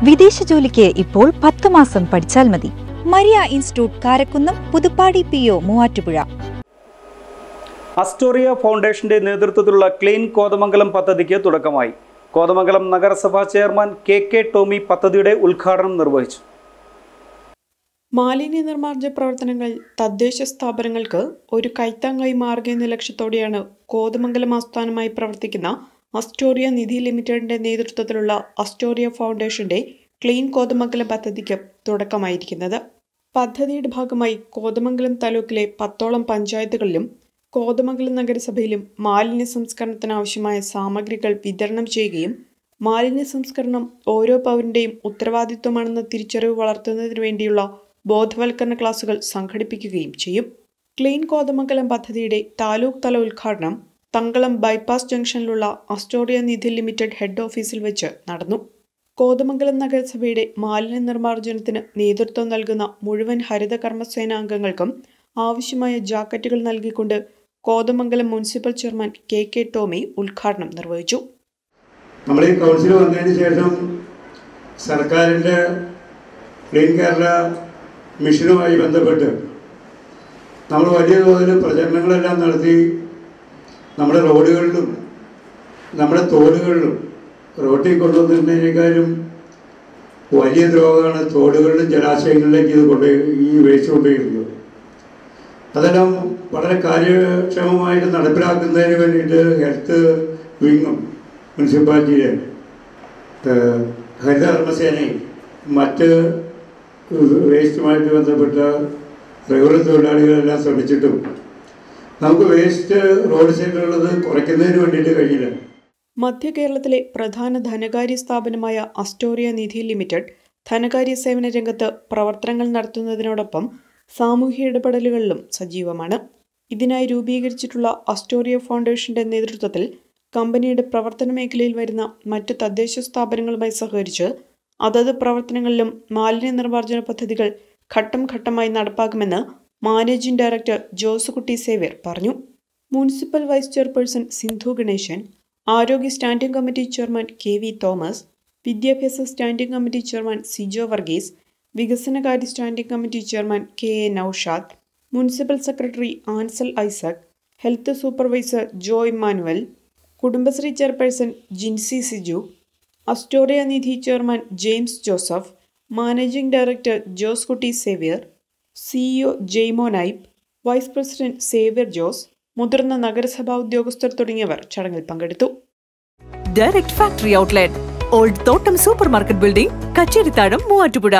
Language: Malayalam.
വിദേശ ജോലിക്ക് ഇപ്പോൾ 10 മാസം പഠിച്ചാൽ മതി. Maria institute Karakkunnam, Puthuppadi PO Muvattupuzha. Astoria ഫൗണ്ടേഷന്റെ നേതൃത്വത്തിലുള്ള ക്ലീൻ കോതമംഗലം പദ്ധതിക്ക് തുടക്കമായി. കോതമംഗലം നഗരസഭാ ചെയർമാൻ KK ടോമി പദ്ധതിയുടെ ഉദ്ഘാടനം നിർവഹിച്ചു. മാലിന്യ നിർമ്മാർജ്ജന പ്രവർത്തനങ്ങൾ തദ്ദേശ സ്ഥാപനങ്ങൾക്ക് ഒരു കൈത്താങ്ങായി മാറുക എന്ന ലക്ഷ്യത്തോടെയാണ് കോതമംഗലം ആസ്ഥാനമായി പ്രവർത്തിക്കുന്ന അസ്റ്റോറിയ നിധി ലിമിറ്റഡിന്റെ നേതൃത്വത്തിലുള്ള അസ്റ്റോറിയ ഫൗണ്ടേഷന്റെ ക്ലീൻ കോതമംഗലം പദ്ധതിക്ക് തുടക്കമായിരിക്കുന്നത്. പദ്ധതിയുടെ ഭാഗമായി കോതമംഗലം താലൂക്കിലെ 10ഓളം പഞ്ചായത്തുകളിലും കോതമംഗലം നഗരസഭയിലും മാലിന്യ സംസ്കരണത്തിനാവശ്യമായ സാമഗ്രികൾ വിതരണം ചെയ്യുകയും മാലിന്യ സംസ്കരണം ഓരോ പൗരന്റെയും ഉത്തരവാദിത്വമാണെന്ന തിരിച്ചറിവ് വളർത്തുന്നതിനു വേണ്ടിയുള്ള ബോധവൽക്കരണ ക്ലാസുകൾ സംഘടിപ്പിക്കുകയും ചെയ്യും. ക്ലീൻ കോതമംഗലം പദ്ധതിയുടെ താലൂക്ക് തല ഉദ്ഘാടനം തങ്കളം ബൈപ്പാസ് ജംഗ്ഷനിലുള്ള അസ്റ്റോറിയ നിധി ലിമിറ്റഡ് ഹെഡ് ഓഫീസിൽ വെച്ച് നടന്നു. കോതമംഗലം നഗരസഭയുടെ മാലിന്യ നിർമ്മാർജ്ജനത്തിന് നേതൃത്വം നൽകുന്ന മുഴുവൻ ഹരിത കർമ്മസേനാംഗങ്ങൾക്കും ആവശ്യമായ ജാക്കറ്റുകൾ നൽകിക്കൊണ്ട് Kothamangalam municipal chairman KK Tomy ഉദ്ഘാടനം നിർവഹിച്ചു. നമ്മൾ ഈ കൗൺസിൽ വന്നതിന് ശേഷം സർക്കാരിൻ്റെ ക്ലീൻ കേരള മിഷനുമായി ബന്ധപ്പെട്ട് നമ്മൾ വലിയ തോതിൽ പ്രചരണങ്ങളെല്ലാം നടത്തി. നമ്മുടെ റോഡുകളിലും നമ്മുടെ തോടുകളിലും റോട്ടിൽ കൊണ്ടുവന്നിരുന്നതിനേക്കാളും വലിയ ദ്രോഹമാണ് തോടുകളിലും ജലാശയങ്ങളിലേക്ക് ഇത് ഈ വേസ്റ്റ് കൊണ്ടുപോയിരുന്നത്. അതെല്ലാം വളരെ കാര്യക്ഷമമായിട്ട് നടപ്പിലാക്കുന്നതിന് വേണ്ടിയിട്ട് ഹെൽത്ത് വിങ്ങും മുനിസിപ്പാലിറ്റിയിലെ ഹരിത കർമ്മസേനയും മറ്റ് വേസ്റ്റുമായിട്ട് ബന്ധപ്പെട്ട റെഗുലർ തൊഴിലാളികളെല്ലാം ശ്രമിച്ചിട്ടും നമുക്ക് വേസ്റ്റ് റോഡ് സൈഡിലുള്ളത് കുറയ്ക്കുന്നതിന് വേണ്ടിയിട്ട് കഴിയില്ല. മധ്യ കേരളത്തിലെ പ്രധാന ധനകാര്യ സ്ഥാപനമായ അസ്റ്റോറിയ നിധി ലിമിറ്റഡ് ധനകാര്യ സേവന രംഗത്ത് പ്രവർത്തനങ്ങൾ നടത്തുന്നതിനോടൊപ്പം സാമൂഹ്യ ഇടപെടലുകളിലും സജീവമാണ്. ഇതിനായി രൂപീകരിച്ചിട്ടുള്ള അസ്റ്റോറിയ ഫൗണ്ടേഷന്റെ നേതൃത്വത്തിൽ കമ്പനിയുടെ പ്രവർത്തന മേഖലയിൽ വരുന്ന മറ്റ് തദ്ദേശ സ്ഥാപനങ്ങളുമായി സഹകരിച്ച് അതത് പ്രവർത്തനങ്ങളിലും മാലിന്യ നിർമ്മാർജ്ജന പദ്ധതികൾ ഘട്ടം ഘട്ടമായി നടപ്പാക്കുമെന്ന് മാനേജിംഗ് ഡയറക്ടർ ജോസുകുട്ടി സേവ്യർ പറഞ്ഞു. Municipal vice chairperson Sindhu Ganesan, ആരോഗ്യ standing committee chairman KV Thomas, വിദ്യാഭ്യാസ standing committee chairman Sijo Varghese, വികസനകാര്യ standing committee chairman KA Noushad, municipal secretary Ansal Isaac, health supervisor Joy Manuel, Kudumbashree chairperson Jincy Siju, Astoria Nidhi chairman James Joseph, managing director Joskutty Xavier, CEO Jaimo Naib, vice president Xavier Jose, മുതിർന്ന നഗരസഭാ ഉദ്യോഗസ്ഥർ തുടങ്ങിയവർ ചടങ്ങിൽ പങ്കെടുത്തു. ഡയറക്ട് ഫാക്ടറി ഔട്ട്ലെറ്റ്, ഓൾഡ് തോട്ടം super market building, Kacherithazham, Muvattupuzha.